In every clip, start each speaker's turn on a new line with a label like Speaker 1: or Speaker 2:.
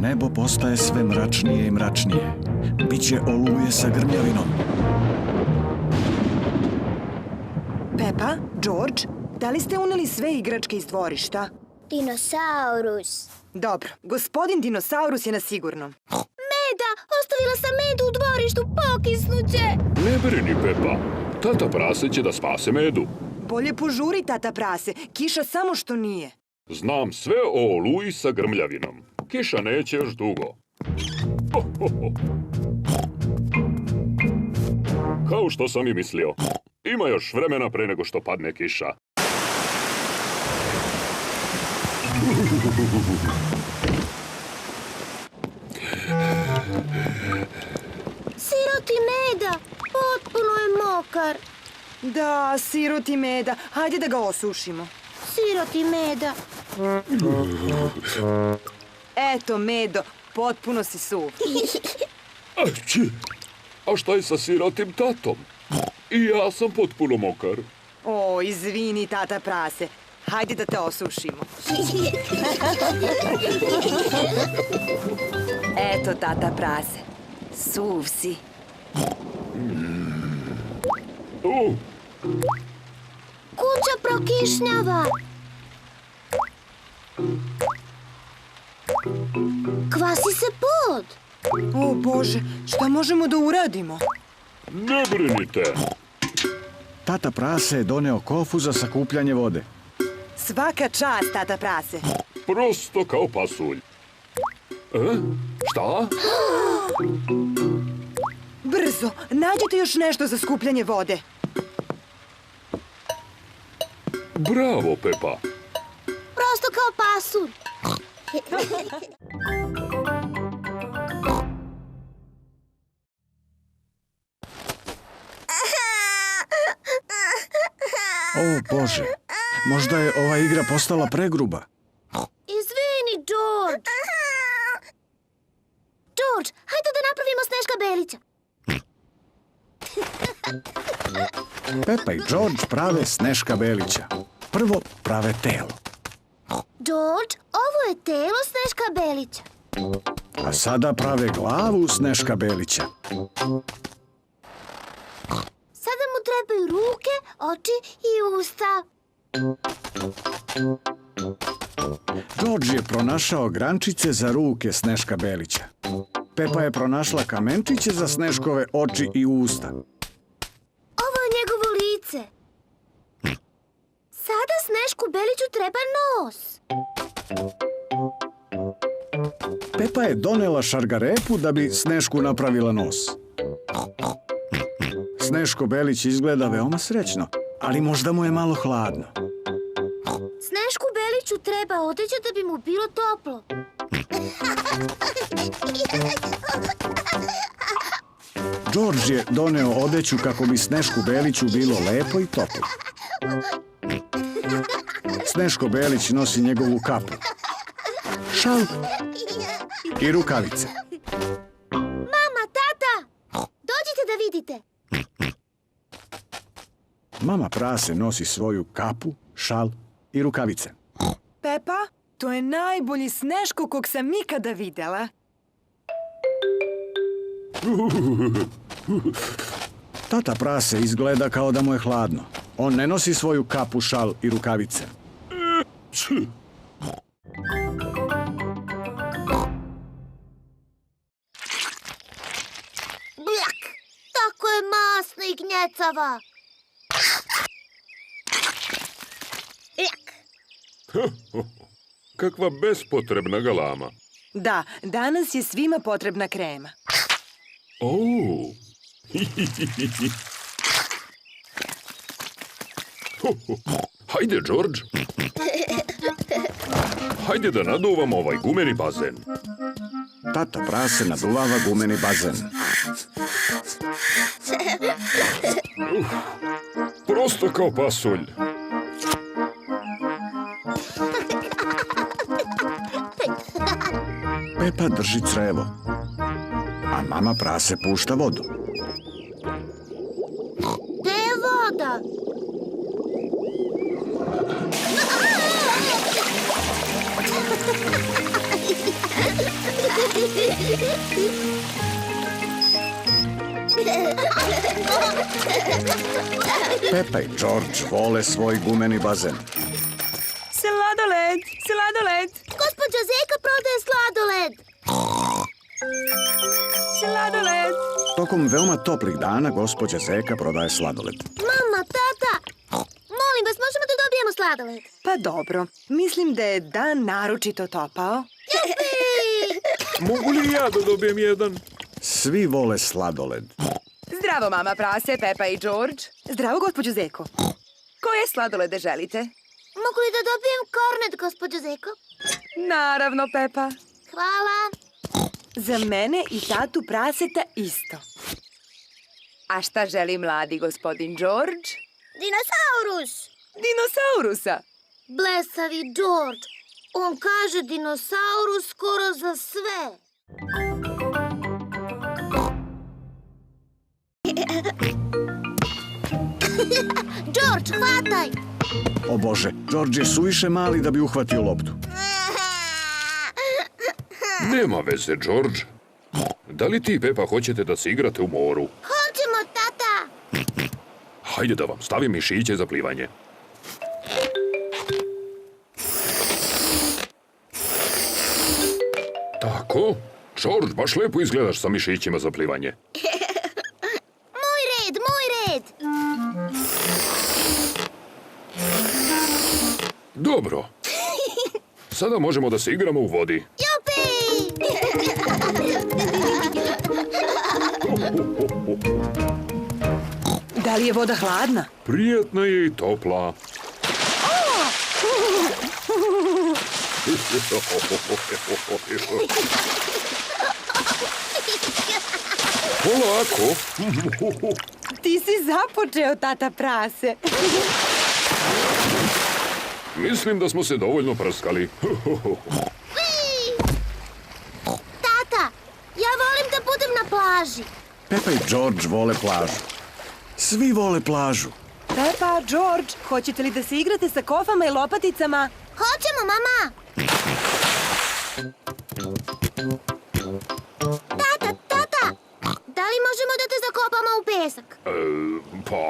Speaker 1: Nebo postaje sve mračnije i mračnije. Biće oluje sa grmljavinom.
Speaker 2: Pepa, George, da li ste uneli sve igračke iz dvorišta?
Speaker 3: Dinosaurus.
Speaker 2: Dobro, gospodin Dinosaurus je na sigurnom.
Speaker 3: Meda! Ostavila sam Medu u dvorištu, pokisnuće!
Speaker 4: Ne brini, Pepa. Tata Prase će da spase Medu.
Speaker 2: Bolje požuri, tata Prase. Kiša samo što nije.
Speaker 4: Znam sve o oluji sa grmljavinom. Kiša neće još dugo. Kao što sam i mislio. Ima još vremena pre nego što padne kiša.
Speaker 3: Siroti Meda! Potpuno je mokar.
Speaker 2: Da, siroti Meda. Hajde da ga osušimo.
Speaker 3: Siroti Meda.
Speaker 2: Eto, Medo, potpuno si suv.
Speaker 4: Ači! A šta je sa sirotim tatom? I ja sam potpuno mokar.
Speaker 2: O, izvini, tata Prase. Hajde da te osušimo. Eto, tata Prase. Suv si.
Speaker 3: Kuća prokišnjava. Kvasi se pod.
Speaker 2: O, Bože, šta možemo da uradimo?
Speaker 4: Ne brinite.
Speaker 1: Tata Prase je doneo kofu za sakupljanje vode.
Speaker 2: Svaka čast, tata Prase.
Speaker 4: Prosto kao pasulj. Šta?
Speaker 2: Brzo, nađite još nešto za skupljanje vode.
Speaker 4: Bravo, Pepa.
Speaker 3: Prosto kao pasulj.
Speaker 1: O, Bože, možda je ova igra postala pregruba.
Speaker 3: Izvini, George. George, hajde da napravimo Sneška Belića.
Speaker 1: Pepa i George prave Sneška Belića. Prvo prave telo,
Speaker 3: George, ovo je telo Sneška Belića.
Speaker 1: a sada prave glavu Sneška Belića.
Speaker 3: Sada mu trebaju ruke, oči i usta.
Speaker 1: George je pronašao grančice za ruke Sneška Belića. Pepa je pronašla kamenčiće za Sneškove oči i usta.
Speaker 3: Ovo je njegovo lice. Sada Snešku Beliću treba nos.
Speaker 1: Pepa je donela šargarepu da bi Snešku napravila nos. Sneško Belić izgleda veoma srećno, ali možda mu je malo hladno.
Speaker 3: Snešku Beliću treba odeća da bi mu bilo toplo.
Speaker 1: George je doneo odeću kako bi Snešku Beliću bilo lepo i toplo. Sneško Belić nosi njegovu kapu, šal i rukavice.
Speaker 3: Mama, tata, dođite da vidite.
Speaker 1: Mama Prase nosi svoju kapu, šal i rukavice.
Speaker 2: Pepa, to je najbolji Sneško kog sam ikada videla.
Speaker 1: Tata Prase izgleda kao da mu je hladno. On ne nosi svoju kapu, šal i rukavice.
Speaker 3: Bljak, tako je masna i gnjecava.
Speaker 4: Kakva bespotrebna galama.
Speaker 2: Da, danas je svima potrebna krema.
Speaker 4: Hajde, George. Hajde da naduvamo ovaj gumeni bazen.
Speaker 1: Tata Prase naduvava gumeni bazen.
Speaker 4: Prosto kao pasulj.
Speaker 1: Pepa drži crevo, a mama Prase pušta vodu.
Speaker 3: Gde je voda?
Speaker 1: Pepa i George vole svoj gumeni bazen.
Speaker 2: Sladoled, sladoled,
Speaker 3: Gospođa Zeka prodaje sladoled.
Speaker 2: sladoled.
Speaker 1: Tokom veoma toplih dana gospođa Zeka prodaje sladoled.
Speaker 3: Mama, tata, molim vas, možemo da dobijemo sladoled?
Speaker 2: Pa dobro, mislim da je dan naročito topao.
Speaker 4: Mogu li ja da dobijem jedan?
Speaker 1: Svi vole sladoled.
Speaker 2: Zdravo, mama prase, Pepa i George. Zdravo, gospođo Zeko. Koje sladolede želite?
Speaker 3: Mogu li da dobijem kornet, gospođo Zeko?
Speaker 2: Naravno, Pepa.
Speaker 3: Hvala.
Speaker 2: Za mene i tatu praseta isto. A šta želi mladi gospodin George?
Speaker 3: Dinosaurus.
Speaker 2: Dinosaurusa.
Speaker 3: Blesavi George. On kaže dinosaurus skoro za sve. George, hvataj!
Speaker 1: O Bože, George je suviše mali da bi uhvatio loptu.
Speaker 4: Nema veze, George. Da li ti i Pepa hoćete da se igrate u moru?
Speaker 3: Hoćemo, tata!
Speaker 4: Hajde da vam stavim mišiće za plivanje. Tako? George, baš lepo izgledaš sa mišićima za plivanje.
Speaker 3: Moj red, moj red!
Speaker 4: Dobro. Sada možemo da se igramo u vodi.
Speaker 3: Jupi!
Speaker 2: Da li je voda hladna?
Speaker 4: Prijetna je i topla. Polako.
Speaker 2: Ti si započeo, tata prase.
Speaker 4: Mislim da smo se dovoljno prskali.
Speaker 3: Tata, ja volim da budem na plaži.
Speaker 1: Pepa i George vole plažu. Svi vole plažu.
Speaker 2: Pepa, George, hoćete li da se igrate sa kofama i lopaticama?
Speaker 3: Hoćemo, mama! Tata, tata! Da li možemo da te zakopamo u pesak?
Speaker 4: Pa...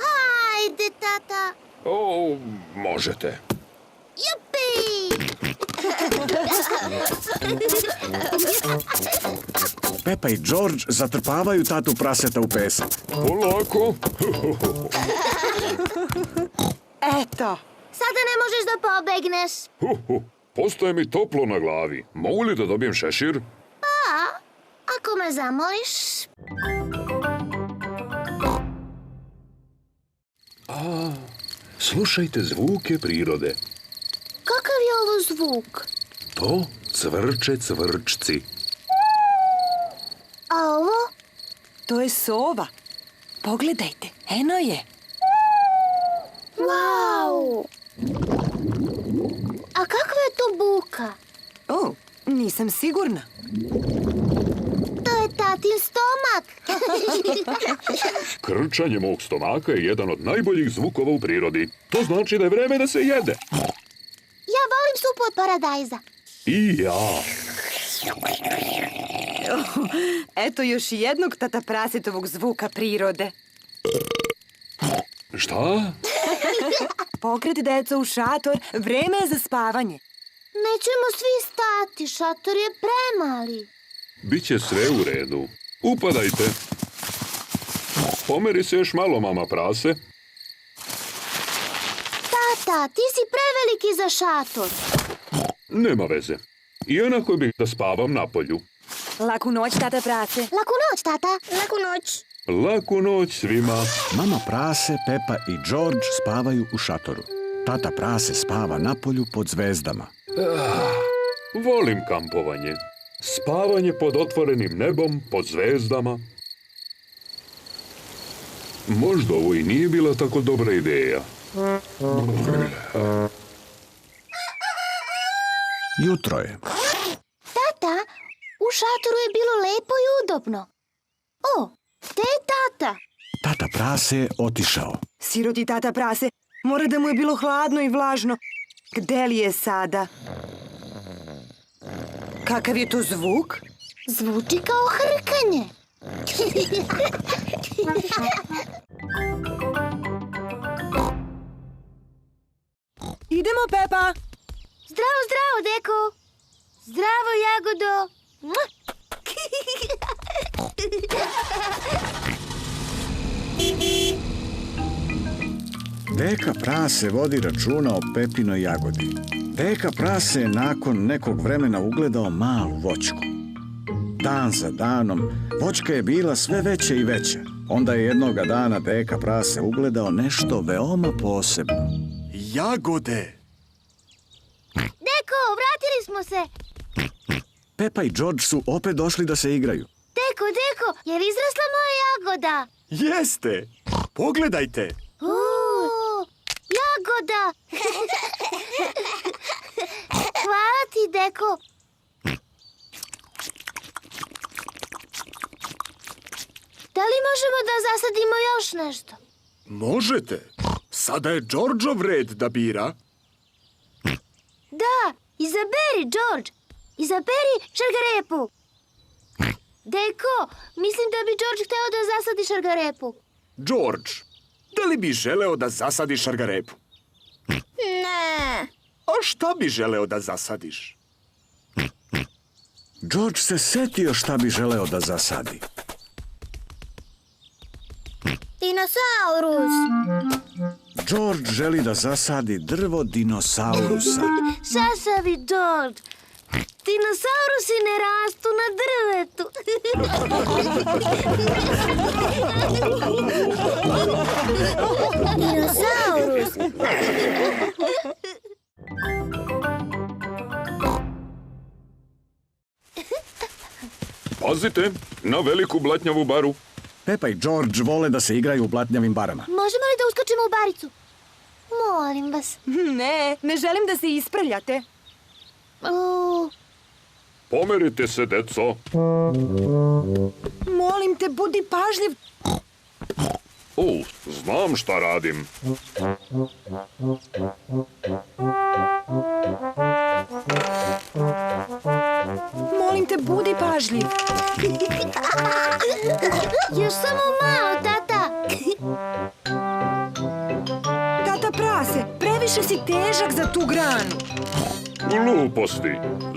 Speaker 3: Hajde, tata!
Speaker 4: O, možete.
Speaker 3: Jupi!
Speaker 1: Pepa i George zatrpavaju tatu praseta u pesak.
Speaker 4: Polako.
Speaker 2: Eto.
Speaker 3: Sada ne možeš da pobegneš.
Speaker 4: Postaje mi toplo na glavi. Mogu li da dobijem šešir?
Speaker 3: Pa, ako me zamoliš...
Speaker 4: Slušajte zvuke prirode.
Speaker 3: Kakav je ovo zvuk?
Speaker 4: To cvrče cvrčci.
Speaker 3: A ovo?
Speaker 2: To je sova. Pogledajte, eno je.
Speaker 3: Wow! A kakva je to buka?
Speaker 2: O, nisam sigurna.
Speaker 3: To je tatin stomak.
Speaker 4: Krčanje mog stomaka je jedan od najboljih zvukova u prirodi. To znači da je vreme da se jede.
Speaker 3: Ja volim supu od paradajza.
Speaker 4: I ja.
Speaker 2: Eto još jednog tata prasetovog zvuka prirode.
Speaker 4: Šta?
Speaker 2: Pokret deca u šator, vreme je za spavanje.
Speaker 3: Nećemo svi stati, šator je premali.
Speaker 4: Biće sve u redu. Upadajte. Pomeri se još malo, mama prase.
Speaker 3: Tata, ti si preveliki za šator.
Speaker 4: Nema veze. I onako bih da spavam na polju.
Speaker 2: Laku noć, tata prase.
Speaker 3: Laku noć, tata. Laku noć.
Speaker 4: Laku noć svima.
Speaker 1: Mama prase, Pepa i George spavaju u šatoru. Tata prase spava napolju pod zvezdama.
Speaker 4: Volim kampovanje. Spavanje pod otvorenim nebom, pod zvezdama. Možda ovo i nije bila tako dobra ideja.
Speaker 1: Jutro je.
Speaker 3: Tata, u šatoru je bilo lepo i udobno. O, gde je tata?
Speaker 1: Tata prase je otišao.
Speaker 2: Siroti tata prase, mora da mu je bilo hladno i vlažno. Gde li je sada? Kakav je to zvuk?
Speaker 3: Zvuči kao hrkanje.
Speaker 2: Idemo, Pepa.
Speaker 3: Zdravo, zdravo, deko. Zdravo, Jagodo. Mua.
Speaker 1: Deka Prase vodi računa o Pepinoj jagodi. Deka Prase je nakon nekog vremena ugledao malu voćku. Dan za danom, voćka je bila sve veća i veća. Onda je jednoga dana Deka Prase ugledao nešto veoma posebno.
Speaker 5: Jagode!
Speaker 3: Deko, vratili smo se.
Speaker 1: Pepa i George su opet došli da se igraju.
Speaker 3: Deko, je li izrasla moja jagoda?
Speaker 5: Jeste! Pogledajte!
Speaker 3: Jagoda! Hvala ti, Deko. Da li možemo da zasadimo još nešto?
Speaker 5: Možete! Sada je Georgeov red da bira.
Speaker 3: Da, izaberi, George. Izaberi šargarepu. Deko, mislim da bi George hteo da zasadi šargarepu.
Speaker 5: George, da li bi želeo da zasadiš šargarepu?
Speaker 3: Ne.
Speaker 5: A šta bi želeo da zasadiš?
Speaker 1: George se setio šta bi želeo da zasadi.
Speaker 3: Dinosaurus.
Speaker 1: George želi da zasadi drvo dinosaurusa.
Speaker 3: Šašavi, George. Dinosaurusi ne rastu na drvetu. Dinosaurus.
Speaker 4: Pazite na veliku blatnjavu baru.
Speaker 1: Pepa i George vole da se igraju u blatnjavim barama.
Speaker 3: Možemo li da uskočimo u baricu? Molim vas.
Speaker 2: Ne želim da se isprljate.
Speaker 4: Pomerite se, deco.
Speaker 2: Molim te, budi pažljiv.
Speaker 4: Znam šta radim.
Speaker 2: Molim te, budi pažljiv.
Speaker 3: Još samo malo, tata.
Speaker 2: Tata Prase, previše si težak za tu granu.
Speaker 4: Gluposti.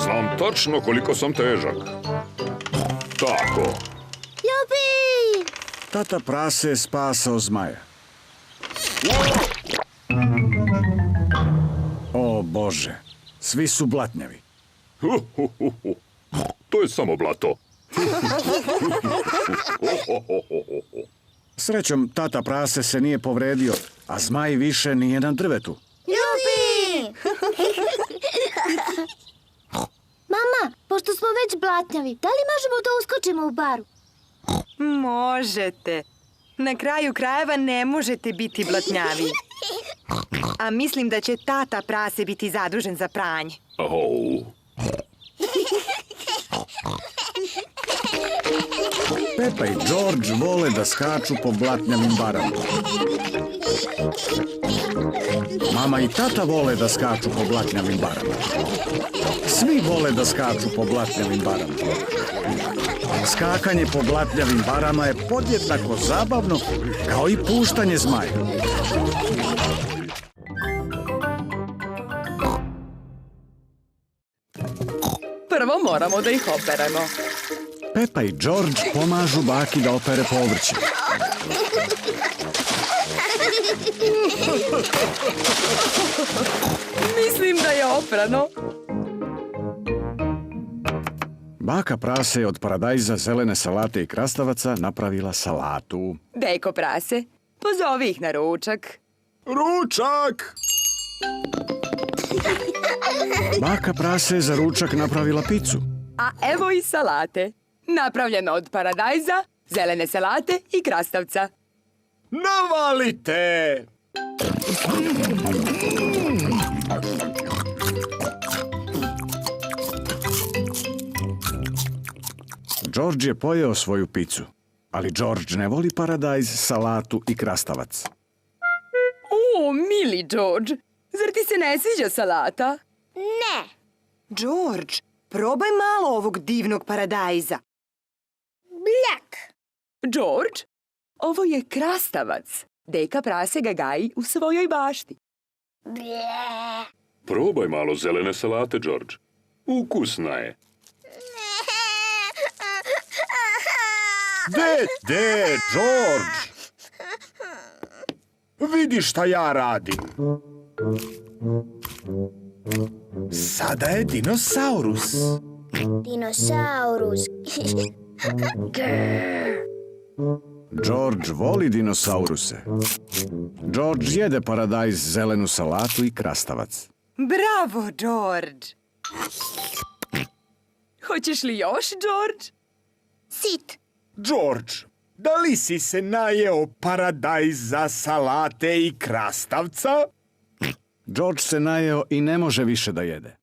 Speaker 4: Znam tačno koliko sam težak. Tako.
Speaker 3: Jupi!
Speaker 1: Tata Prase je spasao zmaja. O Bože, svi su blatnjavi.
Speaker 4: To je samo blato.
Speaker 1: Srećom, Tata Prase se nije povredio, a zmaj više nije na drvetu.
Speaker 3: Jupi! Mama, pošto smo već blatnjavi, da li možemo da uskočimo u baru?
Speaker 2: Možete. Na kraju krajeva ne možete biti blatnjavi. A mislim da će Tata Prase biti zadužen za pranje.
Speaker 1: Pepa i George vole da skaču po blatnjavim barama. Mama i tata vole da skaču po blatnjavim barama. Svi vole da skaču po blatnjavim barama. Skakanje po blatnjavim barama je podjednako zabavno kao i puštanje zmaja.
Speaker 2: Prvo moramo da ih operemo.
Speaker 1: Pepa i George pomažu baki da opere povrće.
Speaker 2: Mislim da je oprano.
Speaker 1: Baka Prase je od paradajza, zelene salate i krastavaca napravila salatu.
Speaker 2: Deko Prase, pozovi ih na ručak.
Speaker 5: Ručak!
Speaker 1: Baka Prase je za ručak napravila picu.
Speaker 2: A evo i salate. Napravljeno od paradajza, zelene salate i krastavca.
Speaker 5: Navalite!
Speaker 1: George je pojeo svoju picu, ali George ne voli paradajz, salatu i krastavac.
Speaker 2: O, mili George, zar ti se ne sviđa salata?
Speaker 3: Ne.
Speaker 2: George, probaj malo ovog divnog paradajza.
Speaker 3: Bljak.
Speaker 2: George, ovo je krastavac. Deka prase ga gaji u svojoj bašti.
Speaker 3: Blje.
Speaker 4: Probaj malo zelene salate, George. Ukusna je.
Speaker 5: De, George! Vidi šta ja radim. Sada je dinosaurus.
Speaker 3: Dinosaurus.
Speaker 1: George voli dinosauruse. George jede paradajz, zelenu salatu i krastavac.
Speaker 2: Bravo, George! Hoćeš li još, George?
Speaker 3: Sit.
Speaker 5: George, da li si se najeo paradajza, salate i krastavca?
Speaker 1: George se najeo i ne može više da jede.